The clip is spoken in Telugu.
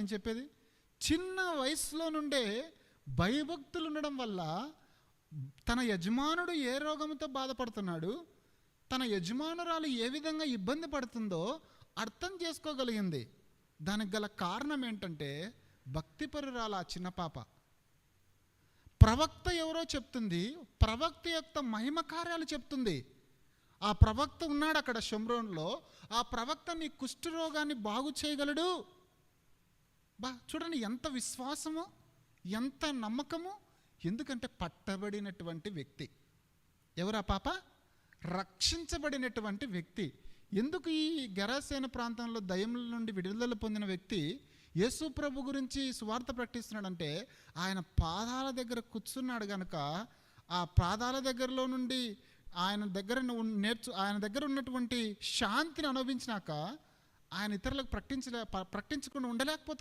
నేను చెప్పేది. చిన్న వయసులో నుండే భయభక్తులు ఉండడం వల్ల తన యజమానుడు ఏ రోగంతో బాధపడుతున్నాడు, తన యజమానురాలు ఏ విధంగా ఇబ్బంది పడుతుందో అర్థం చేసుకోగలిగింది. దానికి గల కారణం ఏంటంటే భక్తిపరురాలు ఆ చిన్న పాప. ప్రవక్త ఎవరో చెప్తుంది, ప్రవక్త యొక్క మహిమ కార్యాలు చెప్తుంది. ఆ ప్రవక్త ఉన్నాడు అక్కడ షోమ్రోన్లో. ఆ ప్రవక్త మీ కుష్ఠరోగాన్ని బాగు చేయగలడు. చూడండి ఎంత విశ్వాసము, ఎంత నమ్మకము. ఎందుకంటే పట్టబడినటువంటి వ్యక్తి. ఎవరా పాప? రక్షించబడినటువంటి వ్యక్తి. ఎందుకు ఈ గెరాసేన ప్రాంతంలో దయ్యముల నుండి విడుదల పొందిన వ్యక్తి యేసు ప్రభు గురించి సువార్త ప్రకటిస్తున్నాడంటే ఆయన పాదాల దగ్గర కూర్చున్నాడు కనుక, ఆ పాదాల దగ్గరలో నుండి ఆయన దగ్గర ఉన్నటువంటి శాంతిని అనుభవించినాక ఆయన ఇతరులకు ప్రకటించకుండా ఉండలేకపోతే